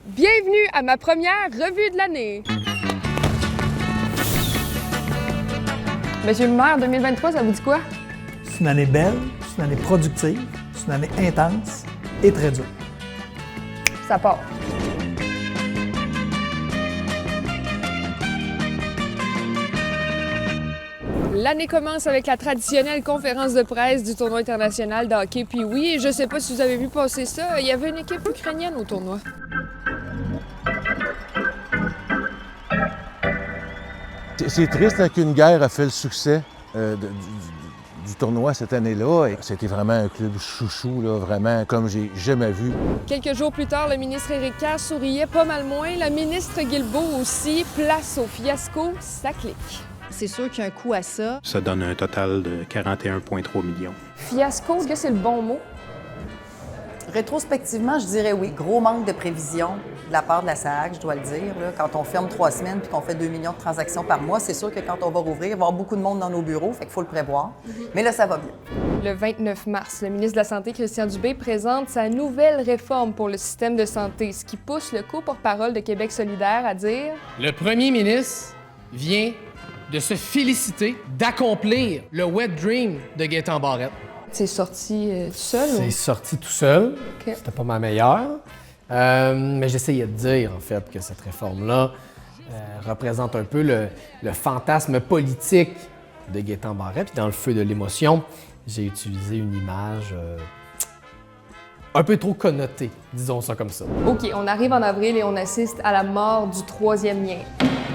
Bienvenue à ma première revue de l'année. Monsieur le maire, 2023, ça vous dit quoi? C'est une année belle, c'est une année productive, c'est une année intense et très dure. Ça part. L'année commence avec la traditionnelle conférence de presse du tournoi international de hockey. Puis oui, je sais pas si vous avez vu passer ça, il y avait une équipe ukrainienne au tournoi. C'est triste qu'une guerre a fait le succès du tournoi cette année-là. C'était vraiment un club chouchou, là, vraiment comme j'ai jamais vu. Quelques jours plus tard, le ministre Éric Kerr souriait pas mal moins. La ministre Guilbeault aussi. Place au fiasco, ça clique. C'est sûr qu'il y a un coût à ça. Ça donne un total de 41,3 millions. Fiasco, est-ce que c'est le bon mot? Rétrospectivement, je dirais oui. Gros manque de prévision de la part de la SAAC, je dois le dire. Là. Quand on ferme 3 semaines puis qu'on fait 2 millions de transactions par mois, c'est sûr que quand on va rouvrir, il va y avoir beaucoup de monde dans nos bureaux, fait qu'il faut le prévoir. Mais là, ça va bien. Le 29 mars, le ministre de la Santé, Christian Dubé, présente sa nouvelle réforme pour le système de santé, ce qui pousse le co-porte-parole de Québec solidaire à dire... Le premier ministre vient de se féliciter d'accomplir le wet dream de Gaétan Barrette. C'est sorti tout seul? C'est sorti tout seul. OK. C'était pas ma meilleure. Mais j'essayais de dire, en fait, que cette réforme-là représente un peu le fantasme politique de Gaétan Barrette. Puis dans le feu de l'émotion, j'ai utilisé une image un peu trop connotée, disons ça comme ça. OK, on arrive en avril et on assiste à la mort du troisième lien.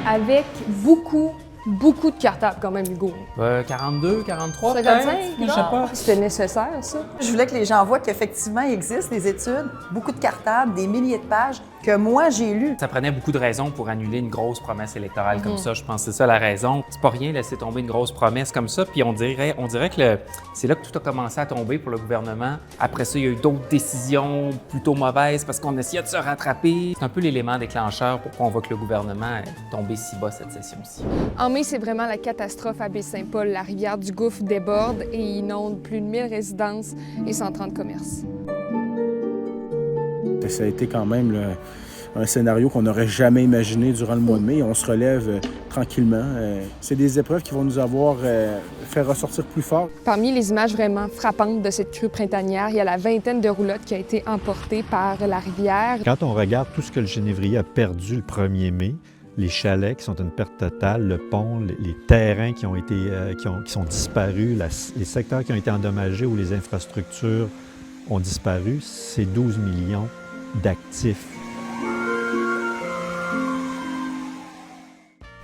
Avec beaucoup de cartables quand même, Hugo. 42, 43 55? peut-être? Je sais pas. C'était nécessaire, ça? Je voulais que les gens voient qu'effectivement, il existe des études, beaucoup de cartables, des milliers de pages que moi, j'ai lues. Ça prenait beaucoup de raisons pour annuler une grosse promesse électorale comme ça. Je pense que c'est ça la raison. C'est pas rien laisser tomber une grosse promesse comme ça. Puis on dirait que c'est là que tout a commencé à tomber pour le gouvernement. Après ça, il y a eu d'autres décisions plutôt mauvaises parce qu'on essayait de se rattraper. C'est un peu l'élément déclencheur pour qu'on voit que le gouvernement est tombé si bas cette session-ci. En mai, c'est vraiment la catastrophe à Baie-Saint-Paul. La rivière du Gouffre déborde et inonde plus de 1000 résidences et 130 commerces. Ça a été quand même un scénario qu'on n'aurait jamais imaginé durant le mois de mai. On se relève tranquillement. C'est des épreuves qui vont nous avoir fait ressortir plus fort. Parmi les images vraiment frappantes de cette crue printanière, il y a la vingtaine de roulottes qui a été emportée par la rivière. Quand on regarde tout ce que le Genévrier a perdu le 1er mai, les chalets qui sont une perte totale, le pont, les terrains qui sont disparus, les secteurs qui ont été endommagés ou les infrastructures ont disparu, c'est 12 millions d'actifs.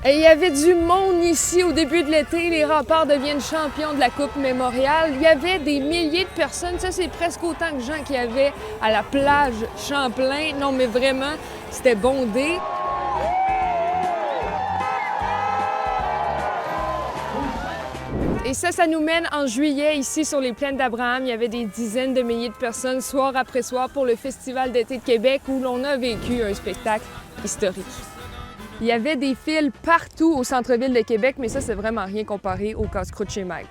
Et il y avait du monde ici au début de l'été. Les Remparts deviennent champions de la Coupe Mémorial. Il y avait des milliers de personnes. Ça, c'est presque autant que gens qu'il y avait à la plage Champlain. Non, mais vraiment, c'était bondé. Et ça nous mène en juillet, ici, sur les plaines d'Abraham. Il y avait des dizaines de milliers de personnes, soir après soir, pour le Festival d'été de Québec, où l'on a vécu un spectacle historique. Il y avait des files partout au centre-ville de Québec, mais ça, c'est vraiment rien comparé au casse-croûte chez Mag.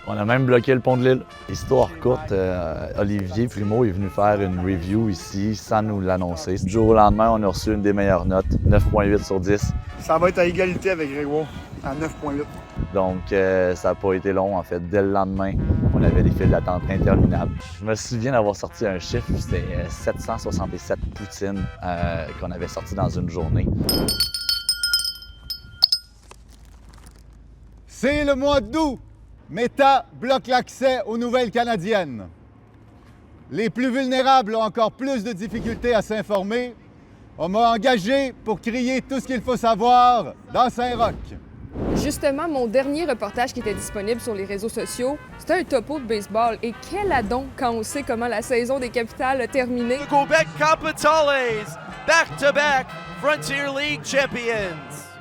On a même bloqué le pont de l'île. Histoire courte, Olivier Primo est venu faire une review ici sans nous l'annoncer. Du jour au lendemain, on a reçu une des meilleures notes, 9,8 sur 10. Ça va être à égalité avec Grégoire, à 9,8. Donc, ça n'a pas été long, en fait. Dès le lendemain, on avait des files d'attente interminables. Je me souviens d'avoir sorti un chiffre, c'était 767 poutines qu'on avait sorti dans une journée. C'est le mois d'août. Meta bloque l'accès aux nouvelles canadiennes. Les plus vulnérables ont encore plus de difficultés à s'informer. On m'a engagé pour crier tout ce qu'il faut savoir dans Saint-Roch. Justement, mon dernier reportage qui était disponible sur les réseaux sociaux, c'était un topo de baseball. Et quel adon quand on sait comment la saison des capitales a terminé. The Quebec Capitales, back-to-back Frontier League champions.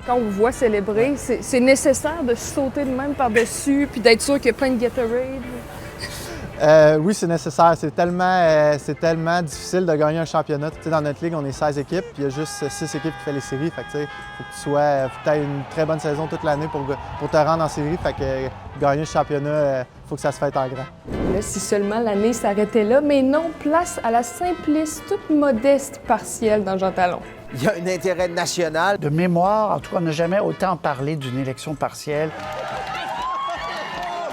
Quand on vous voit célébrer, c'est nécessaire de sauter de même par-dessus puis d'être sûr qu'il y a plein de Gatorade. Oui, c'est nécessaire. C'est tellement difficile de gagner un championnat. Tu sais, dans notre ligue, on est 16 équipes, puis il y a juste 6 équipes qui font les séries. Fait que, tu sais, faut que tu aies une très bonne saison toute l'année pour te rendre en série. Fait que gagner le championnat, faut que ça se fasse en grand. Là, si seulement l'année s'arrêtait là, mais non, place à la simpliste, toute modeste partielle dans Jean Talon. Il y a un intérêt national. De mémoire, en tout cas, on n'a jamais autant parlé d'une élection partielle.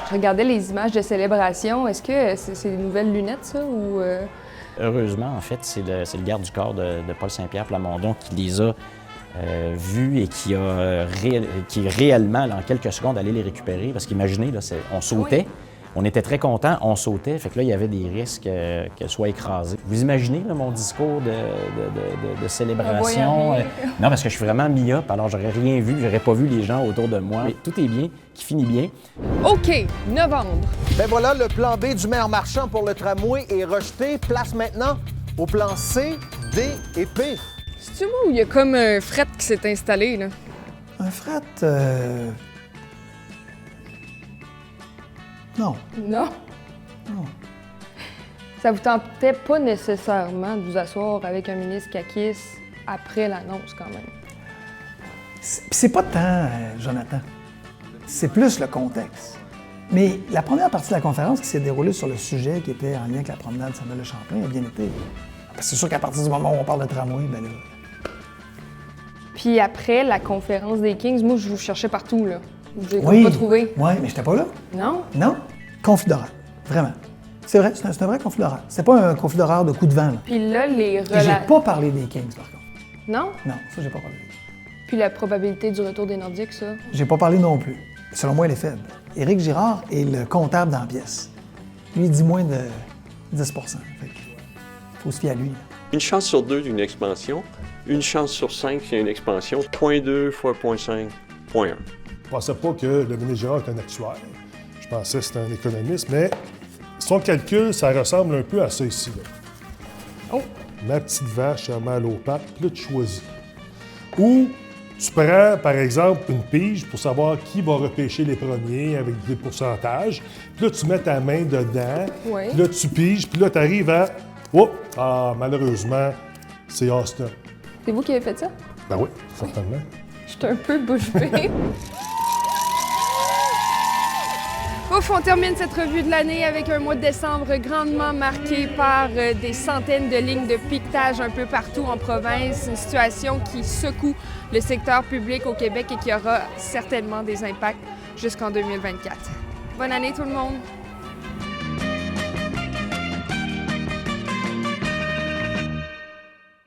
Je regardais les images de célébration. Est-ce que c'est des nouvelles lunettes, ça, ou... Heureusement, en fait, c'est le garde du corps de Paul Saint-Pierre Plamondon qui les a vus et qui est réellement, là, en quelques secondes, allé les récupérer. Parce qu'imaginez, là, on sautait, on était très contents, on sautait, fait que là, il y avait des risques qu'elle soit écrasée. Vous imaginez là, mon discours de célébration? Non, parce que je suis vraiment myope, alors j'aurais rien vu, j'aurais pas vu les gens autour de moi. Mais tout est bien, qui finit bien. OK, novembre. Ben voilà, le plan B du maire Marchand pour le tramway est rejeté. Place maintenant au plan C, D et P. C'est-tu moi où il y a comme un fret qui s'est installé, là? Un fret... Non. Non? Non. Ça vous tentait pas nécessairement de vous asseoir avec un ministre caquiste après l'annonce, quand même? C'est pas tant, Jonathan. C'est plus le contexte. Mais la première partie de la conférence qui s'est déroulée sur le sujet qui était en lien avec la promenade Saint-Denis-le-Champlain a bien été. Parce que c'est sûr qu'à partir du moment où on parle de tramway, ben là... Puis après la conférence des Kings, moi, je vous cherchais partout, là. Je l'ai Oui, pas trouvé. Oui, mais j'étais pas là. Non? Non. Conflit d'horaire. Vraiment. C'est vrai, c'est un vrai conflit d'horaire. C'était pas un conflit d'horaire de coup de vent, là. Puis là, les J'ai pas parlé des Kings, par contre. Non? Non, ça, j'ai pas parlé. Puis la probabilité du retour des Nordiques, ça? J'ai pas parlé non plus. Selon moi, elle est faible. Éric Girard est le comptable dans la pièce. Lui, il dit moins de 10 Fait que faut se fier à lui. Une chance sur 2 d'une expansion, une chance sur 5 c'est une expansion, 0.2 fois 0.5, 0.1. Je pensais pas que le ministre Girard est un actuaire. Je pensais que c'était un économiste, mais son calcul, ça ressemble un peu à ça ici. Là. Oh. Ma petite vache a mal aux pattes, puis là, tu choisis. Ou tu prends, par exemple, une pige pour savoir qui va repêcher les premiers avec des pourcentages. Puis là, tu mets ta main dedans, oui. Puis là, tu piges, puis là, tu arrives à... Oh! Ah, malheureusement, c'est Austin. C'est vous qui avez fait ça? Ben oui, certainement. Je suis un peu bouche bée. Ouf, on termine cette revue de l'année avec un mois de décembre grandement marqué par des centaines de lignes de piquetage un peu partout en province. Une situation qui secoue le secteur public au Québec et qui aura certainement des impacts jusqu'en 2024. Bonne année tout le monde!